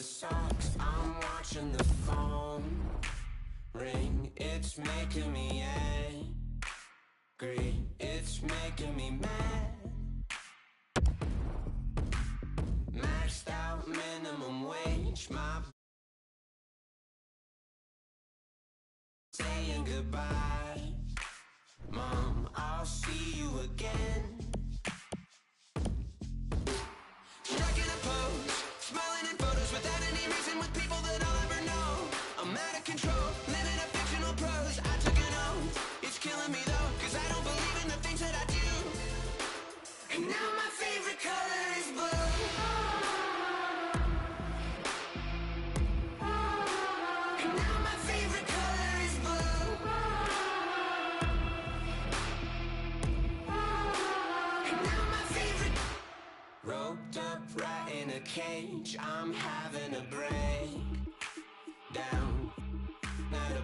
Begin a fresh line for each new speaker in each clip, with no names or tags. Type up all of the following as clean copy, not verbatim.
socks, I'm watching the phone ring. It's making me angry, it's making me mad. Maxed out minimum wage, my saying goodbye. Mom, I'll see you again. Striking a pose, smiling in photos without any reason, with people that I'll ever know. I'm out of control, living a fictional prose. I took an oath, it's killing me though, cause I don't believe in the things that I do. And now my favorite color is blue. And now my favorite color is blue. And now my favorite. Roped up right in a cage, I'm having a break. Down at a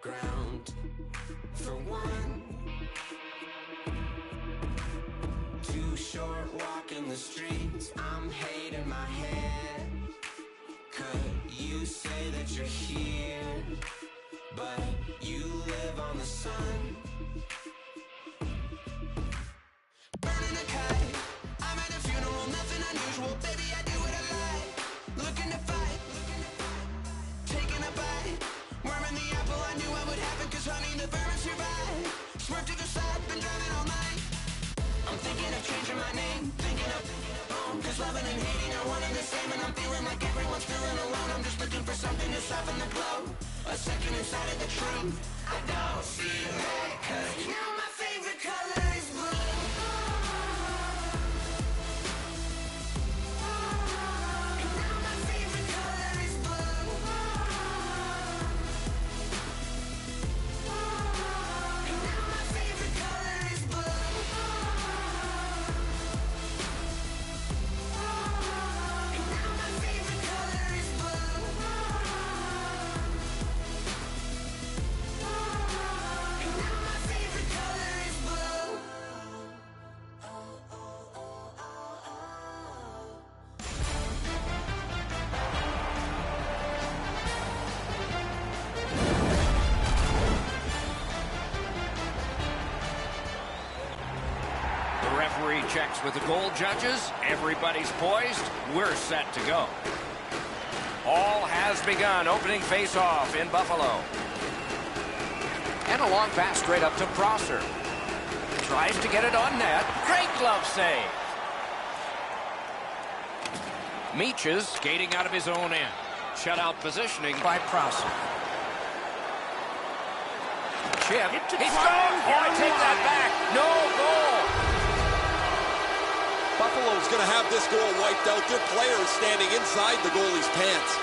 playground for one. Too short walking the streets, I'm hating my head. Could you say that you're here, but you live on the sun? Burning a kite, I'm at a funeral, nothing unusual. Baby, I do what I like, looking to fight, taking a bite. Worm in the apple, I knew what would happen, cause honey, the vermin survive. Swerve to the side, been driving all night. I'm thinking of changing my name, thinking of home, cause loving and hating are one and the same. And I'm feeling like everyone's feeling alone. I'm just looking for something to soften the blow. A second inside of the truth, I don't see red, cause now my favorite color is blue. And now my favorite color is blue. And now my favorite color is blue. And now my favorite color is blue. And now my favorite color is blue.
The referee checks with the goal judges. Everybody's poised. We're set to go. All has begun. Opening face-off in Buffalo. And a long pass straight up to Prosser. Tries to get it on net. Great glove save. Meaches skating out of his own end. Shutout positioning by Prosser. Chip. He scores. Oh, take that back. No goal.
Buffalo's going to have this goal wiped out. Their players standing inside the goalie's pants.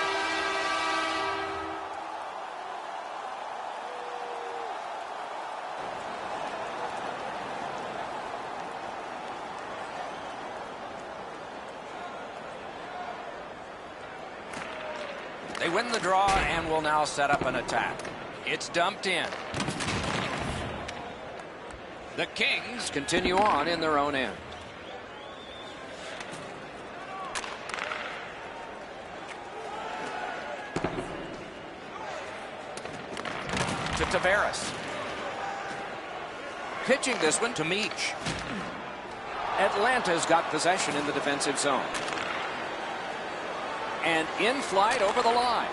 They win the draw and will now set up an attack. It's dumped in. The Kings continue on in their own end. To Tavares. Pitching this one to Meach. Atlanta's got possession in the defensive zone. And in flight over the line.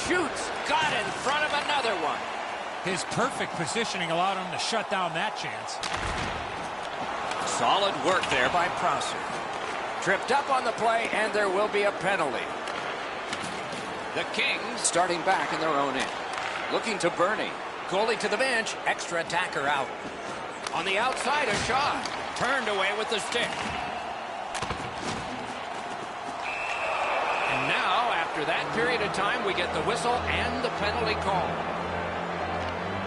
Shoots. Got in front of another one.
His perfect positioning allowed him to shut down that chance.
Solid work there by Prosser. Tripped up on the play, and there will be a penalty. The Kings starting back in their own end. Looking to Bernie. Goalie to the bench. Extra attacker out. On the outside, a shot. Turned away with the stick. And now, after that period of time, we get the whistle and the penalty call.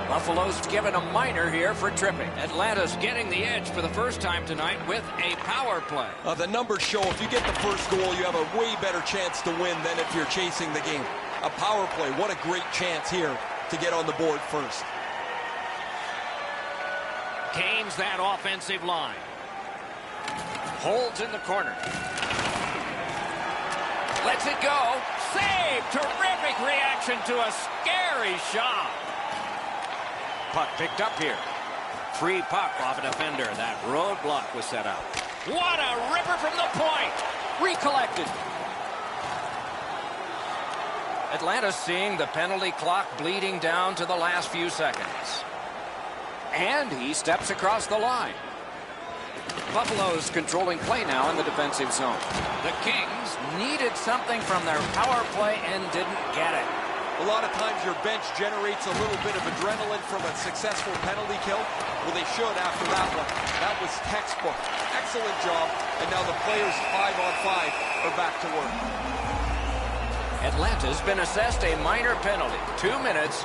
Buffalo's given a minor here for tripping. Atlanta's getting the edge for the first time tonight with a power play.
The numbers show if you get the first goal, you have a way better chance to win than if you're chasing the game. A power play, what a great chance here to get on the board first.
Gains that offensive line. Holds in the corner. Lets it go. Save! Terrific reaction to a scary shot. Puck picked up here. Free puck off a defender. That roadblock was set up. What a ripper from the point! Recollected. Atlanta's seeing the penalty clock bleeding down to the last few seconds. And he steps across the line. Buffalo's controlling play now in the defensive zone. The Kings needed something from their power play and didn't get it.
A lot of times your bench generates a little bit of adrenaline from a successful penalty kill. Well, they should after that one. That was textbook. Excellent job. And now the players 5-on-5 are back to work.
Atlanta's been assessed a minor penalty. 2 minutes,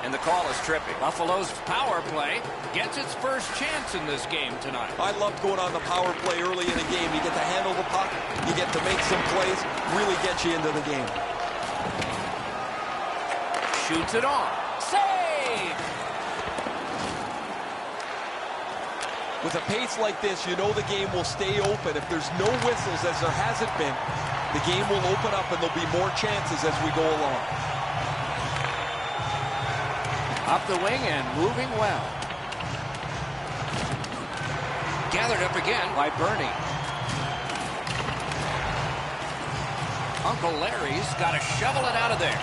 and the call is tripping. Buffalo's power play gets its first chance in this game tonight.
I loved going on the power play early in a game. You get to handle the puck. You get to make some plays. Really get you into the game.
Shoots it on. Save!
With a pace like this, you know the game will stay open. If there's no whistles, as there hasn't been, the game will open up and there'll be more chances as we go along.
Up the wing and moving well. Gathered up again by Bernie. Uncle Larry's got to shovel it out of there.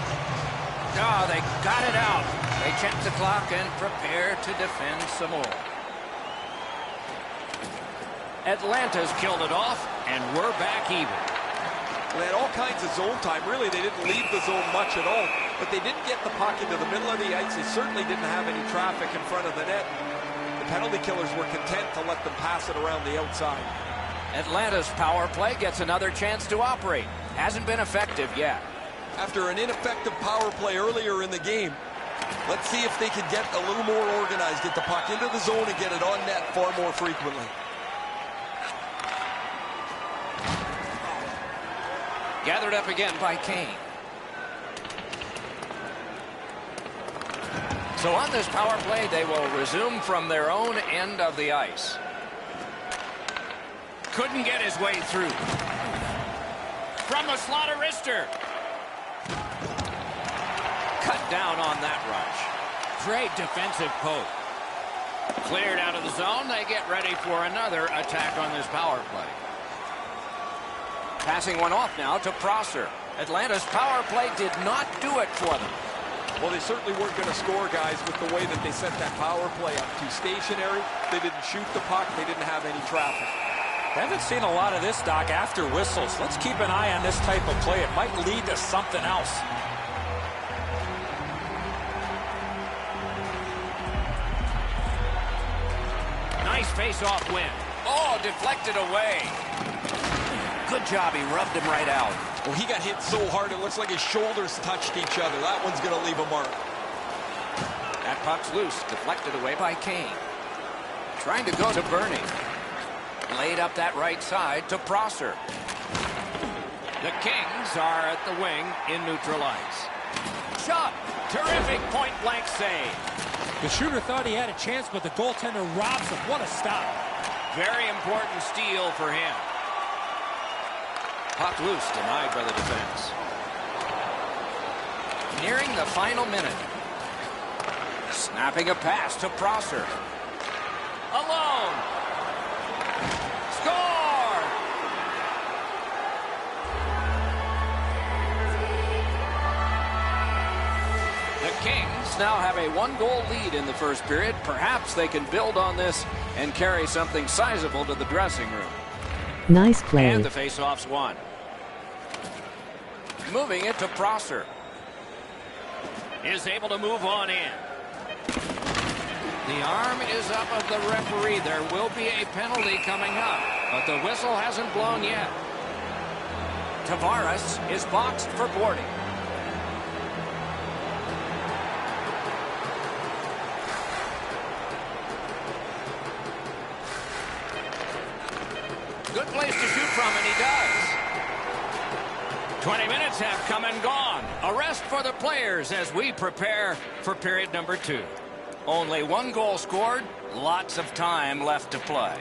Oh, they got it out. They check the clock and prepare to defend some more. Atlanta's killed it off, and we're back even.
They had all kinds of zone time. Really, they didn't leave the zone much at all, but they didn't get the puck into the middle of the ice. They certainly didn't have any traffic in front of the net. The penalty killers were content to let them pass it around the outside.
Atlanta's power play gets another chance to operate. Hasn't been effective yet.
After an ineffective power play earlier in the game, let's see if they can get a little more organized, get the puck into the zone and get it on net far more frequently.
Gathered up again by Kane. So on this power play, they will resume from their own end of the ice. Couldn't get his way through. From the slot of wrister. Cut down on that rush. Great defensive poke. Cleared out of the zone. They get ready for another attack on this power play. Passing one off now to Prosser. Atlanta's power play did not do it for them.
Well, they certainly weren't going to score, guys, with the way that they set that power play up. Too stationary. They didn't shoot the puck. They didn't have any traffic.
Haven't seen a lot of this, Doc, after whistles. Let's keep an eye on this type of play. It might lead to something else.
Nice face-off win. Oh, deflected away. Good job. He rubbed him right out.
Well, he got hit so hard, it looks like his shoulders touched each other. That one's going to leave a mark.
That puck's loose. Deflected away by Kane. Trying to go to Bernie. Laid up that right side to Prosser. The Kings are at the wing in neutral ice. Shot. Terrific point-blank save.
The shooter thought he had a chance, but the goaltender robs him. What a stop.
Very important steal for him. Puck loose, denied by the defense. Nearing the final minute. Snapping a pass to Prosser. Alone. Score! The Kings now have a one-goal lead in the first period. Perhaps they can build on this and carry something sizable to the dressing room.
Nice play.
And the faceoff's won. Moving it to Prosser. Is able to move on in. The arm is up of the referee. There will be a penalty coming up, but the whistle hasn't blown yet. Tavares is boxed for boarding. Good place to shoot from, and he does. 20 minutes have come and gone. A rest for the players as we prepare for period number 2. Only one goal scored, lots of time left to play.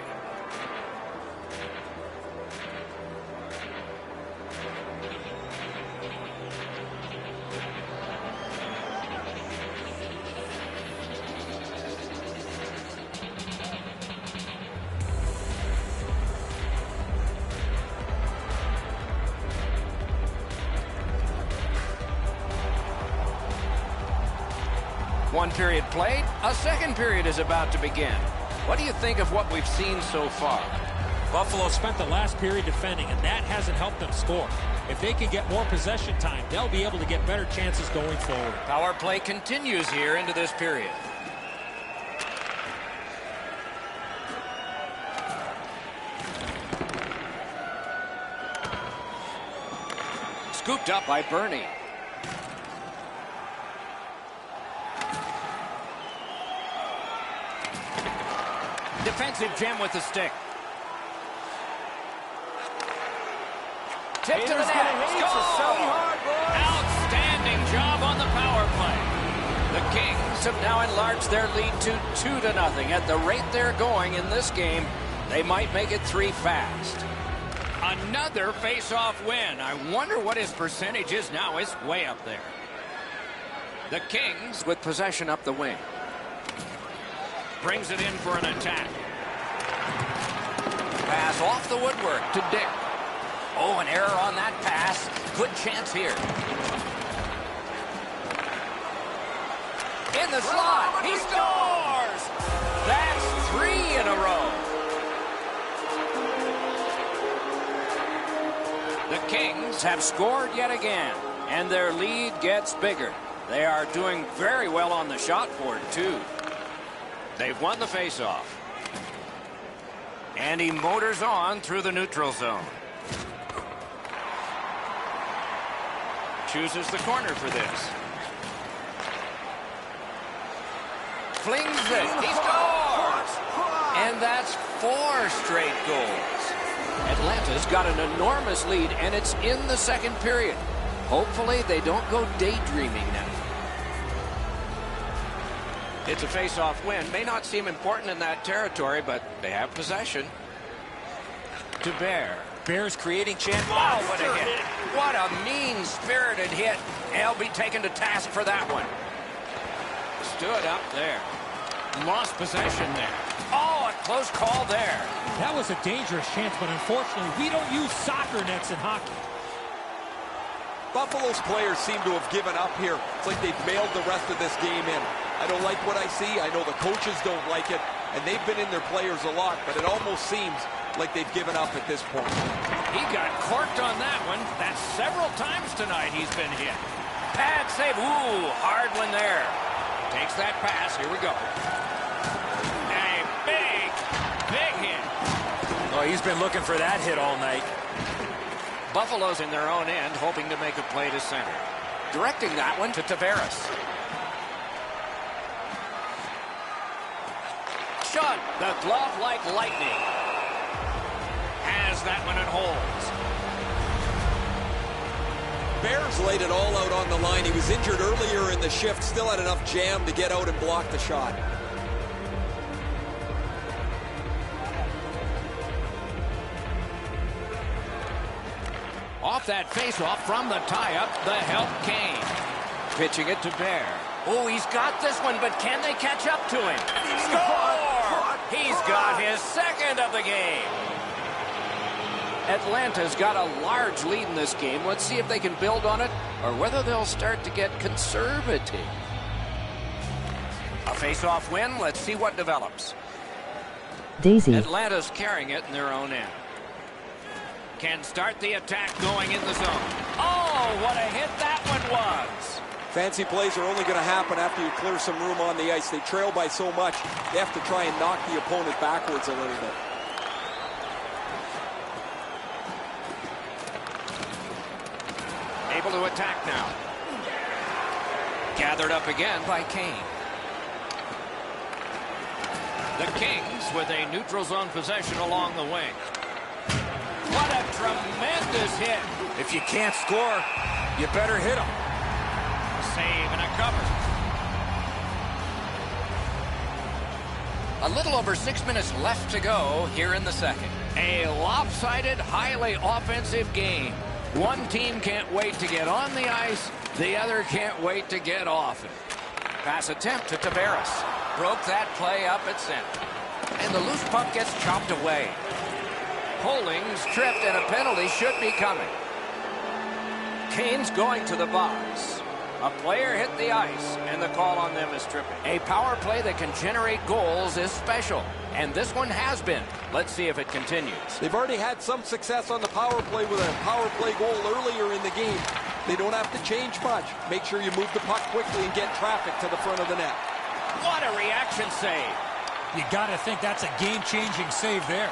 One period played, a second period is about to begin. What do you think of what we've seen so far?
Buffalo spent the last period defending, and that hasn't helped them score. If they can get more possession time, they'll be able to get better chances going forward.
Power play continues here into this period. Scooped up by Bernie. Defensive gem with the stick. Tip to the net. Score! Outstanding job on the power play. The Kings have now enlarged their lead to 2-0. At the rate they're going in this game, they might make it 3 fast. Another face-off win. I wonder what his percentage is now. It's way up there. The Kings with possession up the wing. Brings it in for an attack. Pass off the woodwork to Dick. Oh, an error on that pass. Good chance here. In the slot. He scores! That's 3 in a row. The Kings have scored yet again, and their lead gets bigger. They are doing very well on the shot board, too. They've won the faceoff. And he motors on through the neutral zone. Chooses the corner for this. Flings it. He scores! And that's 4 straight goals. Atlanta's got an enormous lead, and it's in the second period. Hopefully they don't go daydreaming now. It's a face-off win. May not seem important in that territory, but they have possession. To Bear.
Bears creating chances.
Oh, what a hit. What a mean-spirited hit. He'll be taken to task for that one. Stood up there. Lost possession there. Oh, a close call there.
That was a dangerous chance, but unfortunately, we don't use soccer nets in hockey.
Buffalo's players seem to have given up here. It's like they've mailed the rest of this game in. I don't like what I see. I know the coaches don't like it, and they've been in their players a lot, but it almost seems like they've given up at this point.
He got corked on that one. That's several times tonight he's been hit. Pad save. Ooh, hard one there. Takes that pass. Here we go. A big hit.
Oh, he's been looking for that hit all night.
Buffalo's in their own end, hoping to make a play to center. Directing that one to Tavares. Shot. The glove like lightning. Has that one and holds.
Bears laid it all out on the line. He was injured earlier in the shift, still had enough jam to get out and block the shot.
Off that face-off from the tie-up, the help came. Pitching it to Bear. Oh, he's got this one, but can they catch up to him? Score! He's got his second of the game. Atlanta's got a large lead in this game. Let's see if they can build on it or whether they'll start to get conservative. A face-off win. Let's see what develops.
Daisy.
Atlanta's carrying it in their own end. Can start the attack going in the zone. Oh, what a hit that one was.
Fancy plays are only going to happen after you clear some room on the ice. They trail by so much, they have to try and knock the opponent backwards a little bit.
Able to attack now. Gathered up again by Kane. The Kings with a neutral zone possession along the wing. What a tremendous hit.
If you can't score, you better hit them.
Save and a cover. A little over 6 minutes left to go here in the second. A lopsided, highly offensive game. One team can't wait to get on the ice. The other can't wait to get off it. Pass attempt to Tavares. Broke that play up at center. And the loose puck gets chopped away. Holding's tripped and a penalty should be coming. Kane's going to the box. A player hit the ice, and the call on them is tripping. A power play that can generate goals is special, and this one has been. Let's see if it continues.
They've already had some success on the power play with a power play goal earlier in the game. They don't have to change much. Make sure you move the puck quickly and get traffic to the front of the net.
What a reaction save.
You got to think that's a game-changing save there.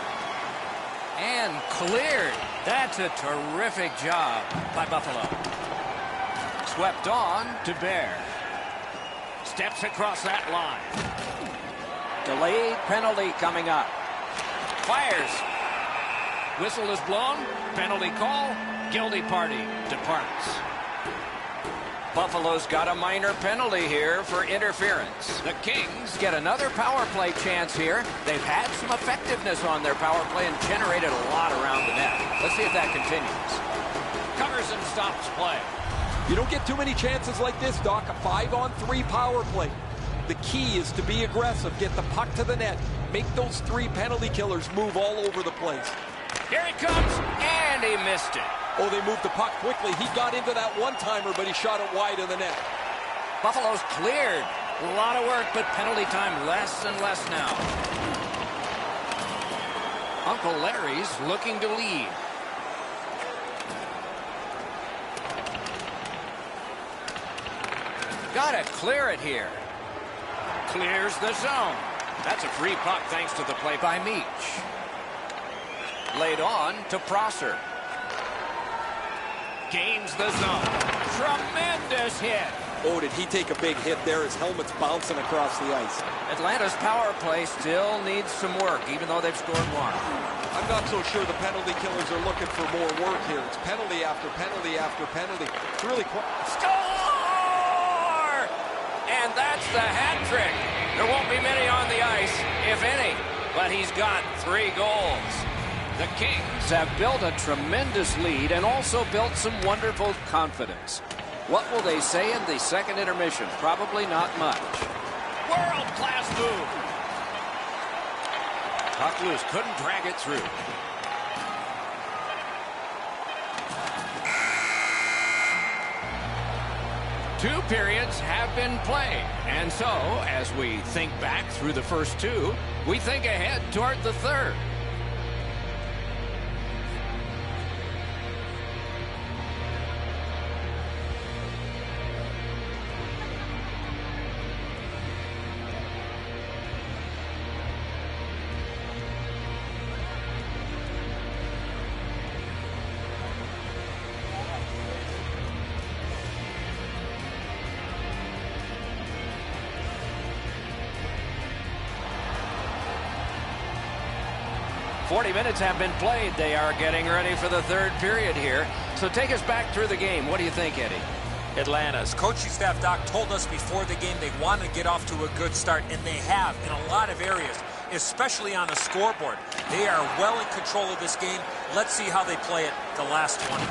And cleared. That's a terrific job by Buffalo. Swept on to Bear. Steps across that line. Delayed penalty coming up. Fires. Whistle is blown. Penalty call. Guilty party departs. Buffalo's got a minor penalty here for interference. The Kings get another power play chance here. They've had some effectiveness on their power play and generated a lot around the net. Let's see if that continues. Covers and stops play.
You don't get too many chances like this, Doc. A 5-on-3 power play. The key is to be aggressive. Get the puck to the net. Make those 3 penalty killers move all over the place.
Here he comes, and he missed it.
Oh, they moved the puck quickly. He got into that one-timer, but he shot it wide of the net.
Buffalo's cleared. A lot of work, but penalty time less and less now. Uncle Larry's looking to lead. Gotta clear it here. Clears the zone. That's a free puck thanks to the play by Meach. Laid on to Prosser. Gains the zone. Tremendous hit.
Oh, did he take a big hit there? His helmet's bouncing across the ice.
Atlanta's power play still needs some work, even though they've scored one.
I'm not so sure the penalty killers are looking for more work here. It's penalty after penalty after penalty. It's really quite...
Score! And that's the hat trick. There won't be many on the ice, if any, but he's got 3 goals. The Kings have built a tremendous lead and also built some wonderful confidence. What will they say in the second intermission? Probably not much. World-class move. Puck loose, couldn't drag it through. Two periods have been played, and so, as we think back through the first 2, we think ahead toward the third. .40 minutes have been played. They are getting ready for the third period here. So take us back through the game. What do you think, Eddie?
Atlanta's coaching staff, Doc, told us before the game they want to get off to a good start, and they have in a lot of areas, especially on the scoreboard. They are well in control of this game. Let's see how they play it the last 20.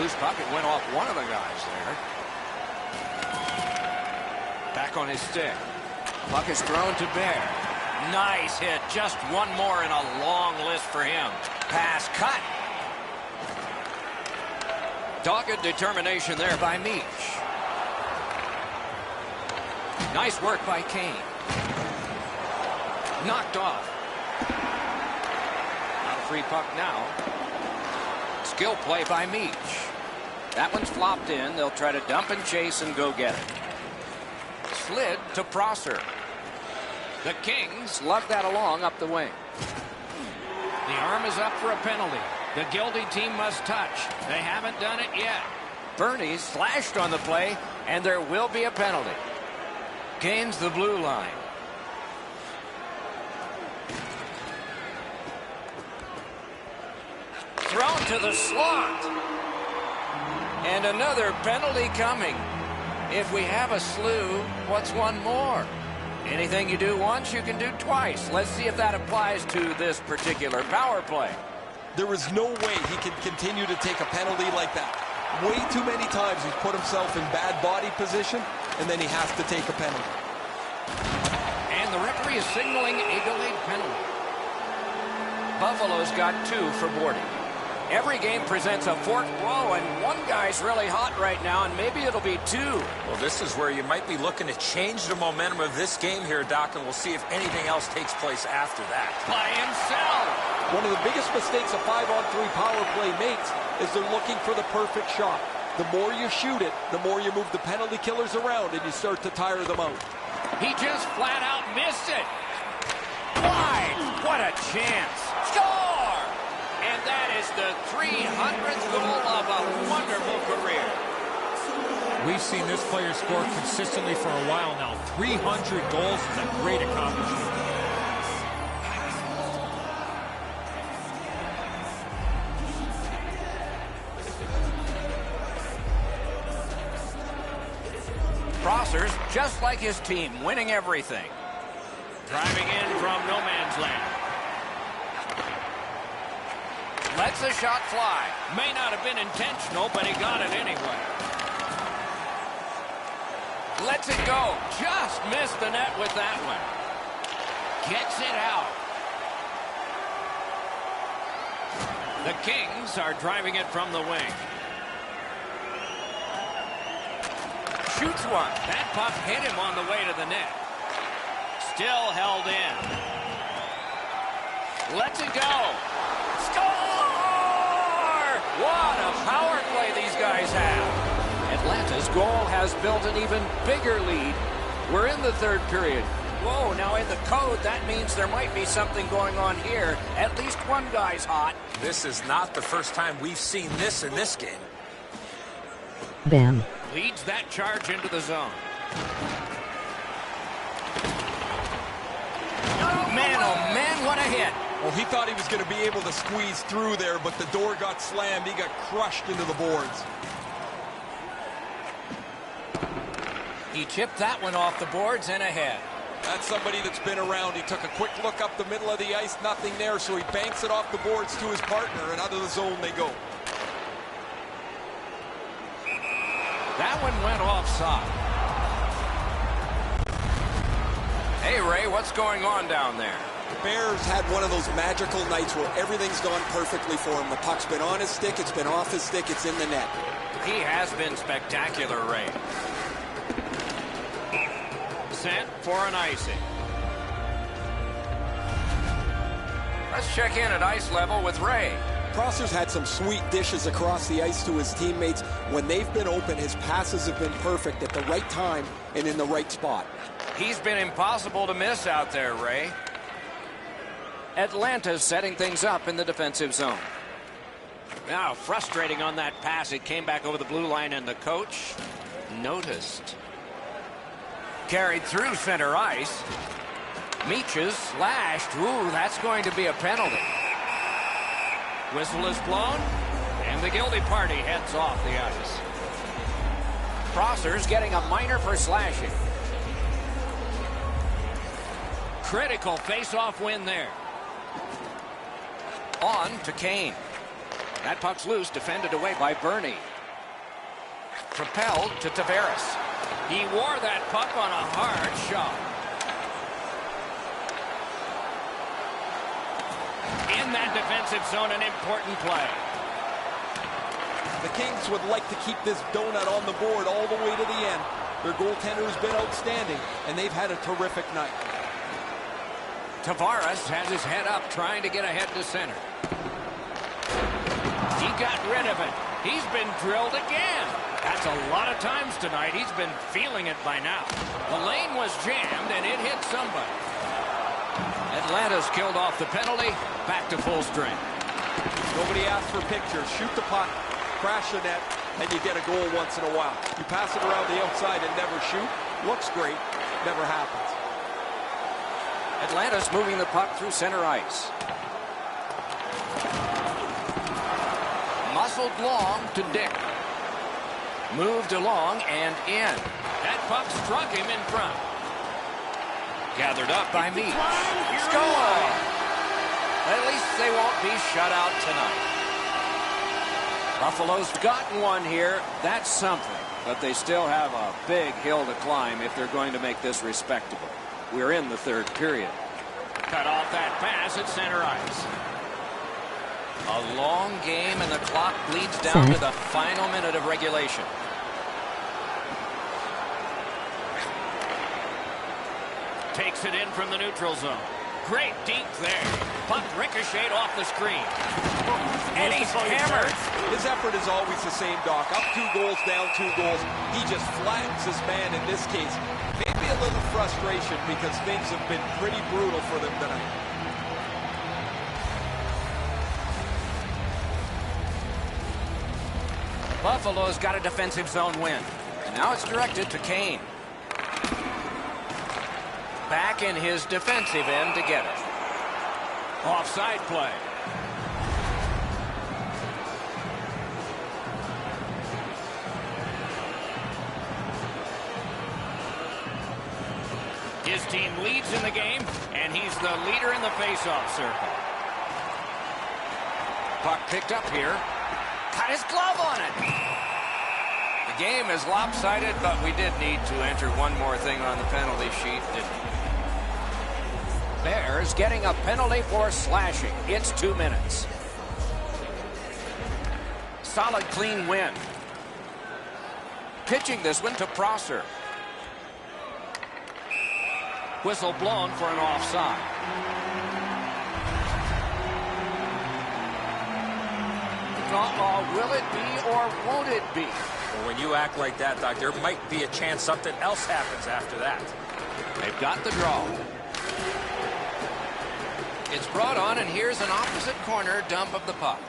Loose puck, it went off one of the guys there. Back on his stick. Puck is thrown to Bear. Nice hit. Just one more in a long list for him. Pass cut. Dogged determination there by Meach. Nice work by Kane. Knocked off. Not a free puck now. Skill play by Meach. That one's flopped in. They'll try to dump and chase and go get it. Slid to Prosser. The Kings lug that along up the wing. The arm is up for a penalty. The guilty team must touch. They haven't done it yet. Bernie slashed on the play, and there will be a penalty. Gains the blue line. Thrown to the slot. And another penalty coming. If we have a slew, what's one more? Anything you do once, you can do twice. Let's see if that applies to this particular power play.
There is no way he can continue to take a penalty like that. Way too many times he's put himself in bad body position, and then he has to take a penalty.
And the referee is signaling a delayed penalty. Buffalo's got 2 for boarding. Every game presents a forked blow, and one guy's really hot right now, and maybe it'll be two.
Well, this is where you might be looking to change the momentum of this game here, Doc, and we'll see if anything else takes place after that.
By himself.
One of the biggest mistakes a 5-on-3 power play makes is they're looking for the perfect shot. The more you shoot it, the more you move the penalty killers around, and you start to tire them out.
He just flat out missed it. Wide. What a chance. Score! And that is the 300th goal of a wonderful career.
We've seen this player score consistently for a while now. 300 goals is a great accomplishment.
Prosser's just like his team, winning everything. Driving in from no man's land. Lets the shot fly. May not have been intentional, but he got it anyway. Lets it go. Just missed the net with that one. Gets it out. The Kings are driving it from the wing. Shoots one. That puck hit him on the way to the net. Still held in. Lets it go. Score! What a power play these guys have. Atlanta's goal has built an even bigger lead. We're in the third period. Whoa, now in the code, that means there might be something going on here. At least one guy's hot.
This is not the first time we've seen this in this game.
Bam.
Leads that charge into the zone. Oh man, what a hit.
Well, he thought he was going to be able to squeeze through there, but the door got slammed. He got crushed into the boards.
He chipped that one off the boards and ahead.
That's somebody that's been around. He took a quick look up the middle of the ice, nothing there, so he banks it off the boards to his partner, and out of the zone they go.
That one went offside. Hey, Ray, what's going on down there?
The Bears had one of those magical nights where everything's gone perfectly for him. The puck's been on his stick, it's been off his stick, it's in the net.
He has been spectacular, Ray. Sent for an icing. Let's check in at ice level with Ray.
Prosser's had some sweet dishes across the ice to his teammates. When they've been open, his passes have been perfect at the right time and in the right spot.
He's been impossible to miss out there, Ray. Atlanta's setting things up in the defensive zone. Now, frustrating on that pass. It came back over the blue line, and the coach noticed. Carried through center ice. Meaches slashed. Ooh, that's going to be a penalty. Whistle is blown, and the guilty party heads off the ice. Prosser's getting a minor for slashing. Critical face-off win there. On to Kane. That puck's loose, defended away by Bernie. Propelled to Tavares. He wore that puck on a hard shot. In that defensive zone, an important play.
The Kings would like to keep this donut on the board all the way to the end. Their goaltender has been outstanding, and they've had a terrific night.
Tavares has his head up, trying to get ahead to center. He got rid of it. He's been drilled again. That's a lot of times tonight. He's been feeling it by now. The lane was jammed, and it hit somebody. Atlanta's killed off the penalty. Back to full strength.
Nobody asked for pictures. Shoot the puck, crash the net, and you get a goal once in a while. You pass it around the outside and never shoot. Looks great. Never happens.
Atlanta's moving the puck through center ice. Muscled long to Dick. Moved along and in. That puck struck him in front. Gathered up by Meach. Score! At least they won't be shut out tonight. Buffalo's gotten one here. That's something. But they still have a big hill to climb if they're going to make this respectable. We're in the third period. Cut off that pass at center ice. A long game, and the clock bleeds down to the final minute of regulation. Takes it in from the neutral zone. Great deep there. Puck ricocheted off the screen. And he's hammered.
His effort is always the same, Doc. Up 2 goals, down 2 goals. He just flattens his man in this case. Maybe a little frustration because things have been pretty brutal for them tonight.
Buffalo's got a defensive zone win. And now it's directed to Kane. Back in his defensive end to get it. Offside play. His team leads in the game, and he's the leader in the faceoff circle. Puck picked up here. Got his glove on it. The game is lopsided, but we did need to enter one more thing on the penalty sheet, didn't we? Bears getting a penalty for slashing. It's 2 minutes. Solid, clean win. Pitching this one to Prosser. Whistle blown for an offside. Will it be or won't it be?
Well, when you act like that, Doc, there might be a chance something else happens after that.
They've got the draw. It's brought on, and here's an opposite corner dump of the puck.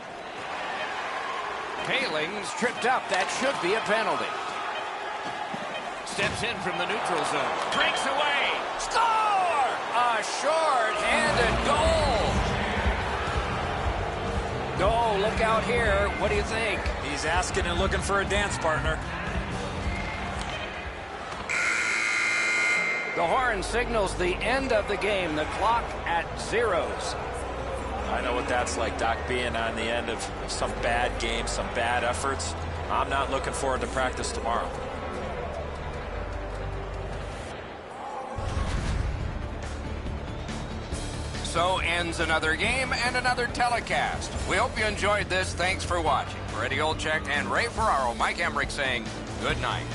Paling's tripped up. That should be a penalty. Steps in from the neutral zone. Breaks away. Score! A short-handed goal. Goal, look out here. What do you think?
He's asking and looking for a dance partner.
The horn signals the end of the game. The clock at zeros.
I know what that's like, Doc, being on the end of some bad games, some bad efforts. I'm not looking forward to practice tomorrow.
So ends another game and another telecast. We hope you enjoyed this. Thanks for watching. For Eddie Olczyk and Ray Ferraro, Mike Emmerich saying good night.